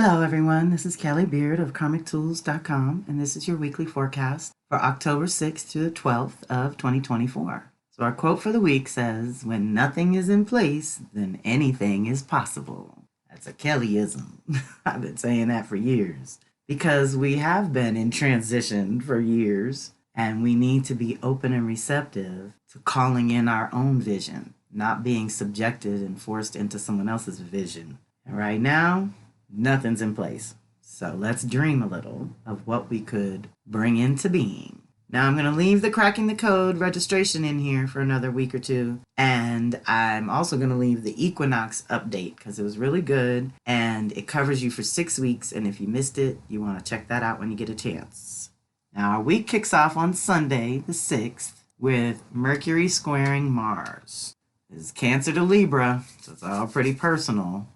Hello, everyone. This is Kelly Beard of KarmicTools.com, and this is your weekly forecast for October 6th to the 12th of 2024. So our quote for the week says, "When nothing is in place, then anything is possible." That's a Kellyism. I've been saying that for years because we have been in transition for years, and we need to be open and receptive to calling in our own vision, not being subjected and forced into someone else's vision. And right now, nothing's in place. So let's dream a little of what we could bring into being. Now I'm going to leave the cracking the code registration in here for another week or two. And I'm also going to leave the equinox update because it was really good and it covers you for 6 weeks. And if you missed it, you want to check that out when you get a chance. Now our week kicks off on Sunday, the 6th, with Mercury squaring Mars. This is Cancer to Libra, so it's all pretty personal.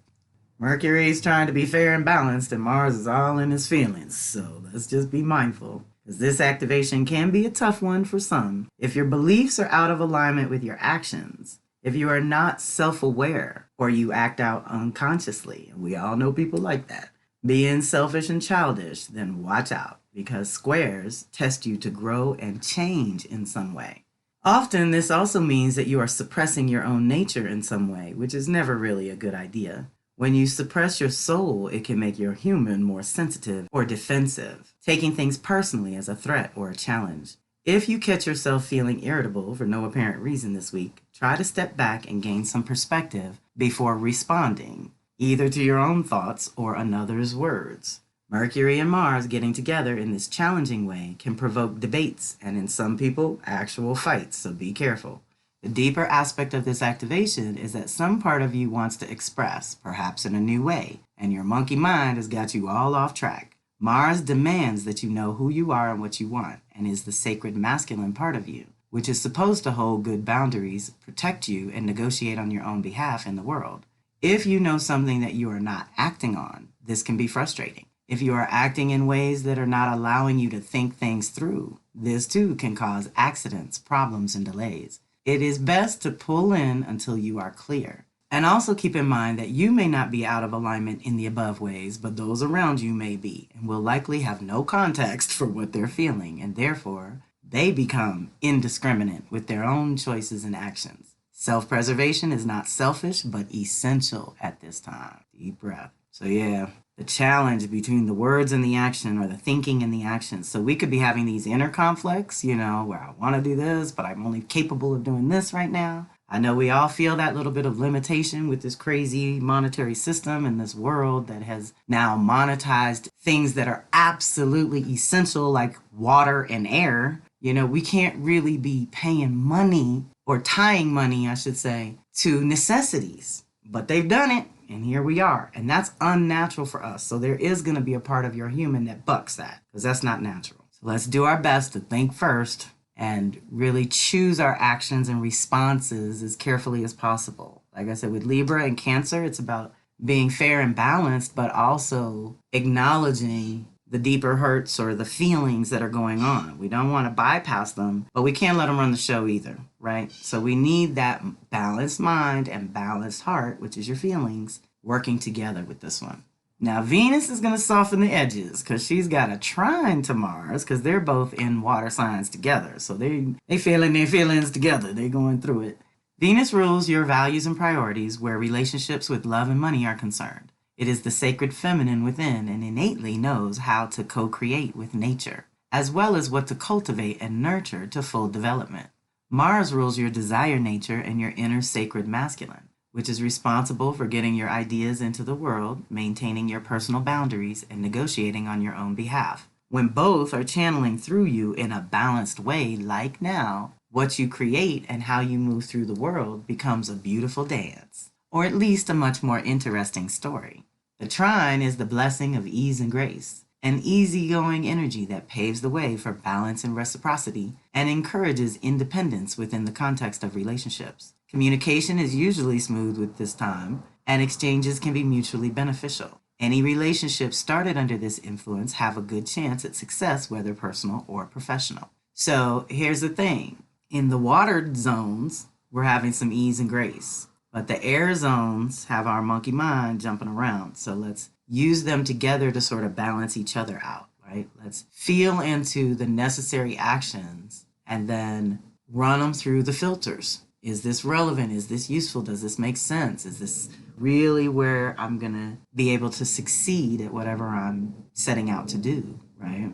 Mercury's trying to be fair and balanced, and Mars is all in his feelings. So let's just be mindful, because this activation can be a tough one for some. If your beliefs are out of alignment with your actions, if you are not self-aware, or you act out unconsciously, and we all know people like that, being selfish and childish, then watch out, because squares test you to grow and change in some way. Often, this also means that you are suppressing your own nature in some way, which is never really a good idea. When you suppress your soul, it can make your human more sensitive or defensive, taking things personally as a threat or a challenge. If you catch yourself feeling irritable for no apparent reason this week, try to step back and gain some perspective before responding, either to your own thoughts or another's words. Mercury and Mars getting together in this challenging way can provoke debates and, in some people, actual fights, so be careful. The deeper aspect of this activation is that some part of you wants to express, perhaps in a new way, and your monkey mind has got you all off track. Mars demands that you know who you are and what you want, and is the sacred masculine part of you, which is supposed to hold good boundaries, protect you, and negotiate on your own behalf in the world. If you know something that you are not acting on, this can be frustrating. If you are acting in ways that are not allowing you to think things through, this too can cause accidents, problems, and delays. It is best to pull in until you are clear. And also keep in mind that you may not be out of alignment in the above ways, but those around you may be, and will likely have no context for what they're feeling, and therefore, they become indiscriminate with their own choices and actions. Self-preservation is not selfish, but essential at this time. Deep breath. So yeah, the challenge between the words and the action, or the thinking and the action. So we could be having these inner conflicts, where I want to do this, but I'm only capable of doing this right now. I know we all feel that little bit of limitation with this crazy monetary system and this world that has now monetized things that are absolutely essential, like water and air. We can't really be paying money, or tying money, I should say, to necessities, but they've done it. And here we are. And that's unnatural for us. So there is going to be a part of your human that bucks that, because that's not natural. So let's do our best to think first and really choose our actions and responses as carefully as possible. Like I said, with Libra and Cancer, it's about being fair and balanced, but also acknowledging the deeper hurts or the feelings that are going on. We don't want to bypass them, but we can't let them run the show either, right? So we need that balanced mind and balanced heart, which is your feelings, working together with this one. Now, Venus is going to soften the edges because she's got a trine to Mars, because they're both in water signs together. So they feeling their feelings together. They're going through it. Venus rules your values and priorities where relationships with love and money are concerned. It is the sacred feminine within, and innately knows how to co-create with nature, as well as what to cultivate and nurture to full development. Mars rules your desire nature and your inner sacred masculine, which is responsible for getting your ideas into the world, maintaining your personal boundaries, and negotiating on your own behalf. When both are channeling through you in a balanced way, like now, what you create and how you move through the world becomes a beautiful dance, or at least a much more interesting story. The trine is the blessing of ease and grace, an easygoing energy that paves the way for balance and reciprocity and encourages independence within the context of relationships. Communication is usually smooth with this time, and exchanges can be mutually beneficial. Any relationships started under this influence have a good chance at success, whether personal or professional. So here's the thing. In the water zones, we're having some ease and grace. But the air zones have our monkey mind jumping around. So let's use them together to sort of balance each other out, right? Let's feel into the necessary actions and then run them through the filters. Is this relevant? Is this useful? Does this make sense? Is this really where I'm going to be able to succeed at whatever I'm setting out to do, right?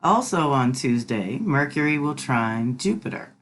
Also on Tuesday, Mercury will trine Jupiter.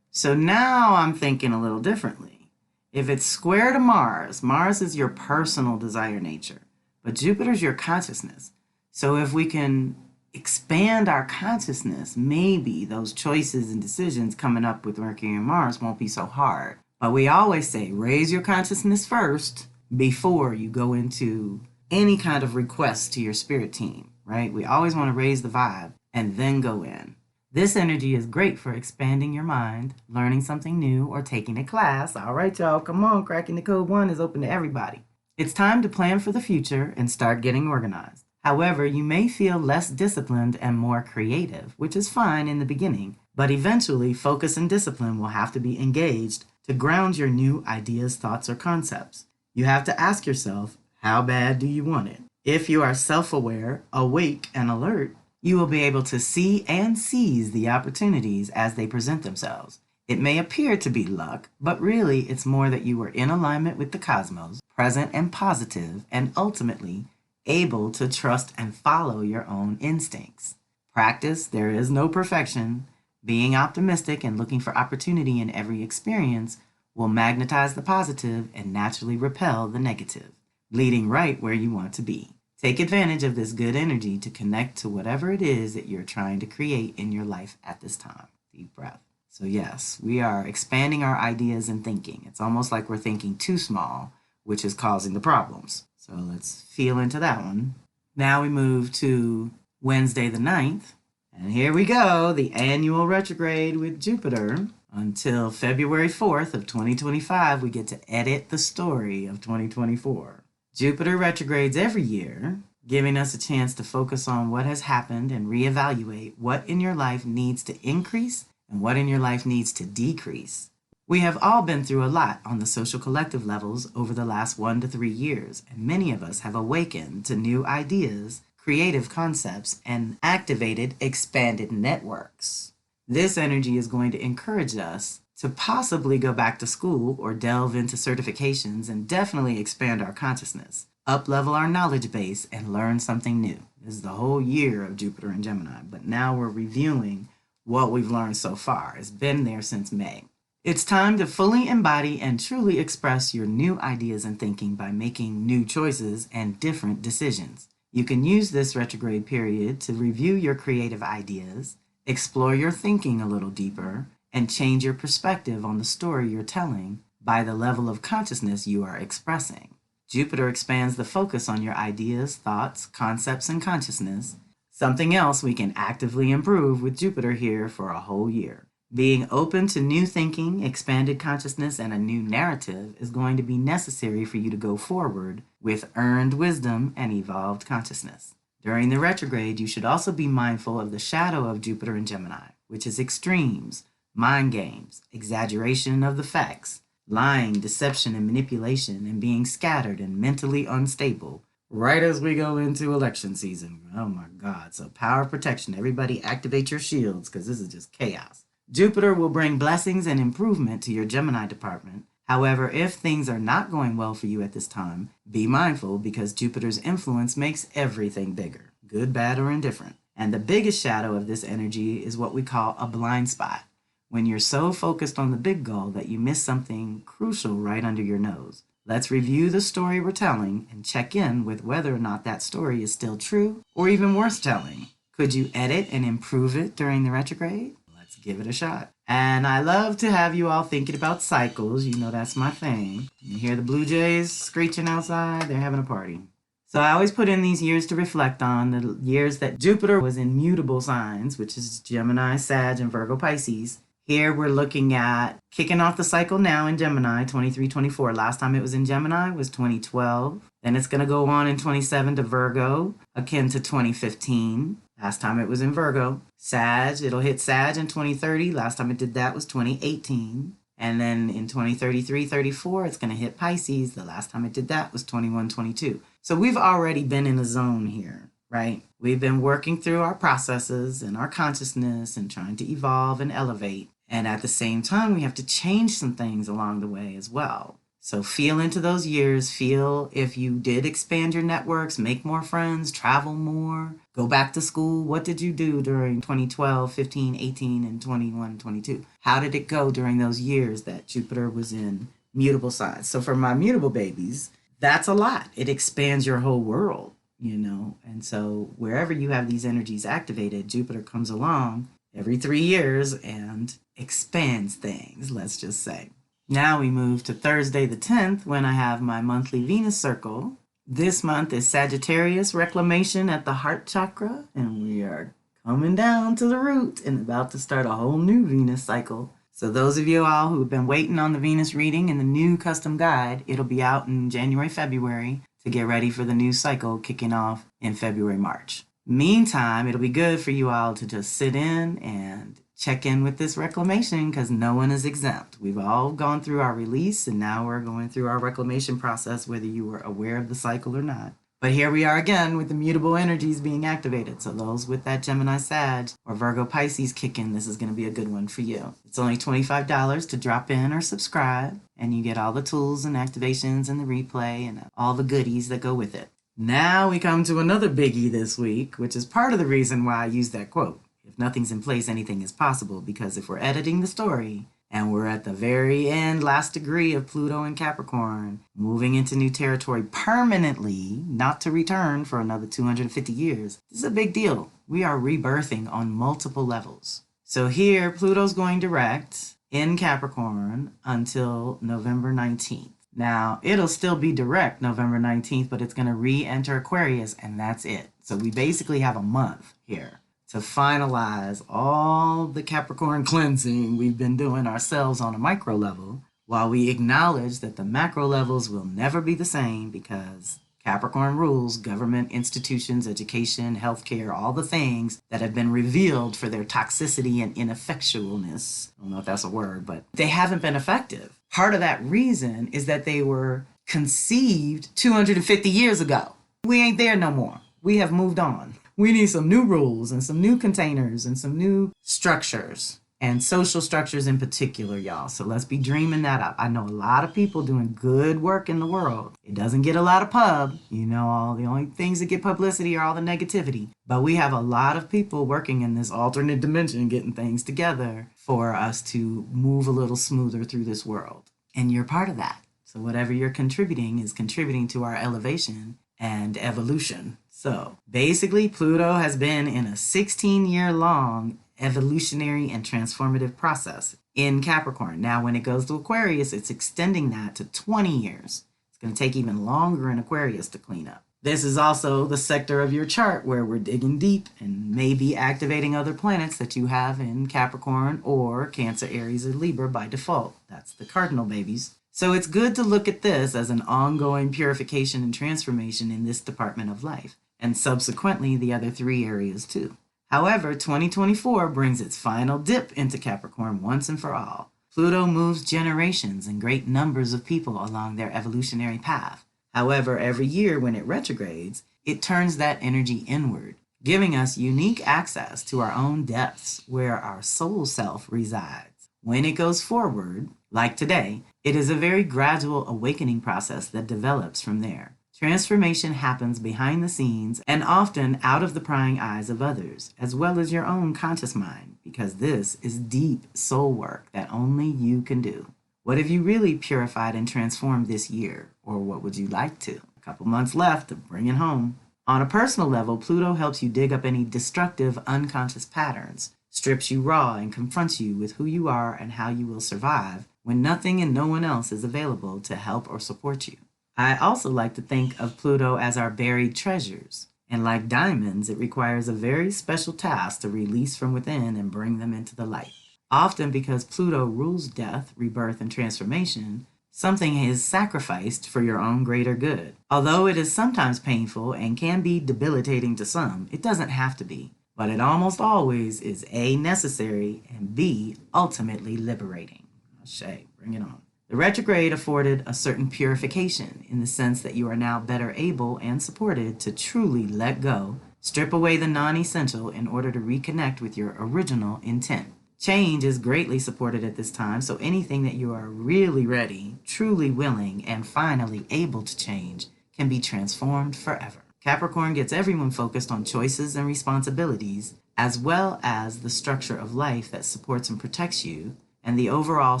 So now I'm thinking a little differently. If it's square to Mars, Mars is your personal desire nature, but Jupiter's your consciousness. So if we can expand our consciousness, maybe those choices and decisions coming up with Mercury and Mars won't be so hard. But we always say, raise your consciousness first before you go into any kind of request to your spirit team, right? We always want to raise the vibe and then go in. This energy is great for expanding your mind, learning something new, or taking a class. All right, y'all, come on. Cracking the Code 1 is open to everybody. It's time to plan for the future and start getting organized. However, you may feel less disciplined and more creative, which is fine in the beginning, but eventually focus and discipline will have to be engaged to ground your new ideas, thoughts, or concepts. You have to ask yourself, how bad do you want it? If you are self-aware, awake, and alert, you will be able to see and seize the opportunities as they present themselves. It may appear to be luck, but really it's more that you are in alignment with the cosmos, present and positive, and ultimately able to trust and follow your own instincts. Practice, there is no perfection. Being optimistic and looking for opportunity in every experience will magnetize the positive and naturally repel the negative, leading right where you want to be. Take advantage of this good energy to connect to whatever it is that you're trying to create in your life at this time. Deep breath. So yes, we are expanding our ideas and thinking. It's almost like we're thinking too small, which is causing the problems. So let's feel into that one. Now we move to Wednesday the 9th. And here we go, the annual retrograde with Jupiter. Until February 4th of 2025, we get to edit the story of 2024. Jupiter retrogrades every year, giving us a chance to focus on what has happened and reevaluate what in your life needs to increase and what in your life needs to decrease. We have all been through a lot on the social collective levels over the last 1 to 3 years, and many of us have awakened to new ideas, creative concepts, and activated expanded networks. This energy is going to encourage us to possibly go back to school or delve into certifications and definitely expand our consciousness, up-level our knowledge base, and learn something new. This is the whole year of Jupiter and Gemini, but now we're reviewing what we've learned so far. It's been there since May. It's time to fully embody and truly express your new ideas and thinking by making new choices and different decisions. You can use this retrograde period to review your creative ideas, explore your thinking a little deeper, and change your perspective on the story you're telling by the level of consciousness you are expressing. Jupiter expands the focus on your ideas, thoughts, concepts, and consciousness, something else we can actively improve with Jupiter here for a whole year. Being open to new thinking, expanded consciousness, and a new narrative is going to be necessary for you to go forward with earned wisdom and evolved consciousness. During the retrograde, you should also be mindful of the shadow of Jupiter in Gemini, which is extremes, mind games, exaggeration of the facts, lying, deception, and manipulation, and being scattered and mentally unstable right as we go into election season. Oh my God. So power protection. Everybody activate your shields because this is just chaos. Jupiter will bring blessings and improvement to your Gemini department. However, if things are not going well for you at this time, be mindful because Jupiter's influence makes everything bigger, good, bad, or indifferent. And the biggest shadow of this energy is what we call a blind spot, when you're so focused on the big goal that you miss something crucial right under your nose. Let's review the story we're telling and check in with whether or not that story is still true or even worth telling. Could you edit and improve it during the retrograde? Let's give it a shot. And I love to have you all thinking about cycles. You know that's my thing. You hear the blue jays screeching outside? They're having a party. So I always put in these years to reflect on, the years that Jupiter was in mutable signs, which is Gemini, Sag, and Virgo, Pisces. Here we're looking at kicking off the cycle now in Gemini, 23-24. Last time it was in Gemini was 2012. Then it's going to go on in 27 to Virgo, akin to 2015. Last time it was in Virgo. Sag, it'll hit Sag in 2030. Last time it did that was 2018. And then in 2033, 34, it's going to hit Pisces. The last time it did that was 21, 22. So we've already been in a zone here, right? We've been working through our processes and our consciousness and trying to evolve and elevate. And at the same time, we have to change some things along the way as well. So feel into those years, feel if you did expand your networks, make more friends, travel more, go back to school. What did you do during 2012, 15, 18, and 21, 22? How did it go during those years that Jupiter was in mutable signs? So for my mutable babies, that's a lot. It expands your whole world, you know? And so wherever you have these energies activated, Jupiter comes along every 3 years and expands things, let's just say. Now we move to Thursday the 10th when I have my monthly Venus circle. This month is Sagittarius reclamation at the heart chakra, and we are coming down to the root and about to start a whole new Venus cycle. So those of you all who have been waiting on the Venus reading and the new custom guide, it'll be out in January, February to get ready for the new cycle kicking off in February, March. Meantime, it'll be good for you all to just sit in and check in with this reclamation because no one is exempt. We've all gone through our release and now we're going through our reclamation process, whether you were aware of the cycle or not. But here we are again with the mutable energies being activated. So those with that Gemini Sag or Virgo Pisces kick in, this is going to be a good one for you. It's only $25 to drop in or subscribe, and you get all the tools and activations and the replay and all the goodies that go with it. Now we come to another biggie this week, which is part of the reason why I use that quote. If nothing's in place, anything is possible, because if we're editing the story and we're at the very end, last degree of Pluto and Capricorn, moving into new territory permanently, not to return for another 250 years, this is a big deal. We are rebirthing on multiple levels. So here, Pluto's going direct in Capricorn until November 19th. Now, it'll still be direct November 19th, but it's going to re-enter Aquarius, and that's it. So we basically have a month here to finalize all the Capricorn cleansing we've been doing ourselves on a micro level, while we acknowledge that the macro levels will never be the same because Capricorn rules government, institutions, education, healthcare, all the things that have been revealed for their toxicity and ineffectualness. I don't know if that's a word, but they haven't been effective. Part of that reason is that they were conceived 250 years ago. We ain't there no more. We have moved on. We need some new rules and some new containers and some new structures and social structures in particular, y'all. So let's be dreaming that up. I know a lot of people doing good work in the world. It doesn't get a lot of pub. You know, all the only things that get publicity are all the negativity. But we have a lot of people working in this alternate dimension, getting things together for us to move a little smoother through this world. And you're part of that. So whatever you're contributing is contributing to our elevation and evolution. So basically, Pluto has been in a 16-year-long evolutionary and transformative process in Capricorn. Now, when it goes to Aquarius, it's extending that to 20 years. It's going to take even longer in Aquarius to clean up. This is also the sector of your chart where we're digging deep and maybe activating other planets that you have in Capricorn or Cancer, Aries, or Libra by default. That's the cardinal babies. So it's good to look at this as an ongoing purification and transformation in this department of life, and subsequently the other 3 areas too. However, 2024 brings its final dip into Capricorn once and for all. Pluto moves generations and great numbers of people along their evolutionary path. However, every year when it retrogrades, it turns that energy inward, giving us unique access to our own depths where our soul self resides. When it goes forward, like today, it is a very gradual awakening process that develops from there. Transformation happens behind the scenes and often out of the prying eyes of others, as well as your own conscious mind, because this is deep soul work that only you can do. What have you really purified and transformed this year? Or what would you like to? A couple months left to bring it home. On a personal level, Pluto helps you dig up any destructive unconscious patterns, strips you raw and confronts you with who you are and how you will survive when nothing and no one else is available to help or support you. I also like to think of Pluto as our buried treasures, and like diamonds, it requires a very special task to release from within and bring them into the light. Often because Pluto rules death, rebirth, and transformation, something is sacrificed for your own greater good. Although it is sometimes painful and can be debilitating to some, it doesn't have to be, but it almost always is A, necessary, and B, ultimately liberating. Ashe, bring it on. The retrograde afforded a certain purification in the sense that you are now better able and supported to truly let go, strip away the non-essential in order to reconnect with your original intent. Change is greatly supported at this time, so anything that you are really ready, truly willing, and finally able to change can be transformed forever. Capricorn gets everyone focused on choices and responsibilities, as well as the structure of life that supports and protects you, and the overall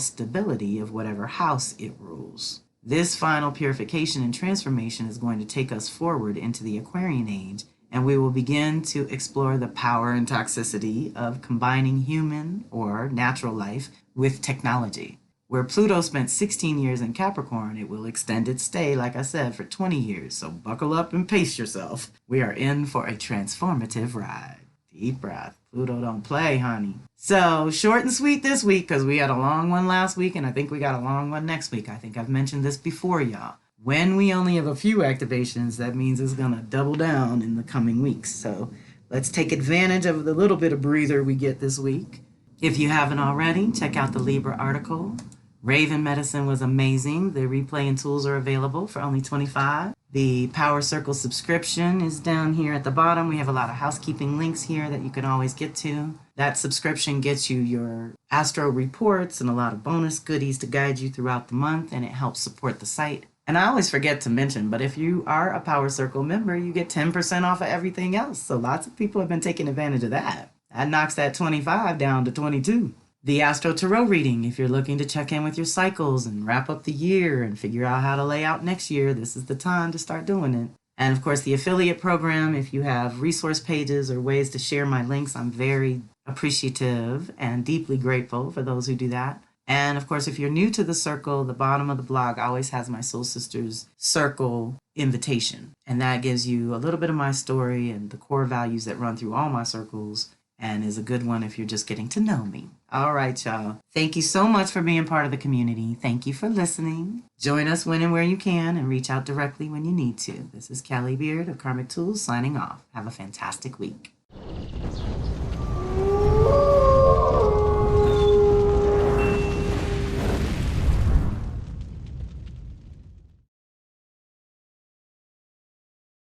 stability of whatever house it rules. This final purification and transformation is going to take us forward into the Aquarian age, and we will begin to explore the power and toxicity of combining human or natural life with technology. Where Pluto spent 16 years in Capricorn, it will extend its stay, like I said, for 20 years. So buckle up and pace yourself. We are in for a transformative ride. Deep breath. Pluto don't play, honey. So short and sweet this week because we had a long one last week and I think we got a long one next week. I think I've mentioned this before, y'all. When we only have a few activations, that means it's going to double down in the coming weeks. So let's take advantage of the little bit of breather we get this week. If you haven't already, check out the Libra article. Raven Medicine was amazing. The replay and tools are available for only $25. The Power Circle subscription is down here at the bottom. We have a lot of housekeeping links here that you can always get to. That subscription gets you your astro reports and a lot of bonus goodies to guide you throughout the month, and it helps support the site. And I always forget to mention, but if you are a Power Circle member, you get 10% off of everything else. So lots of people have been taking advantage of that. That knocks that 25 down to 22. The Astro Tarot reading, if you're looking to check in with your cycles and wrap up the year and figure out how to lay out next year, this is the time to start doing it. And of course, the affiliate program, if you have resource pages or ways to share my links, I'm very appreciative and deeply grateful for those who do that. And of course, if you're new to the circle, the bottom of the blog always has my Soul Sisters Circle invitation. And that gives you a little bit of my story and the core values that run through all my circles, and is a good one if you're just getting to know me. All right, y'all. Thank you so much for being part of the community. Thank you for listening. Join us when and where you can and reach out directly when you need to. This is Callie Beard of Karmic Tools signing off. Have a fantastic week.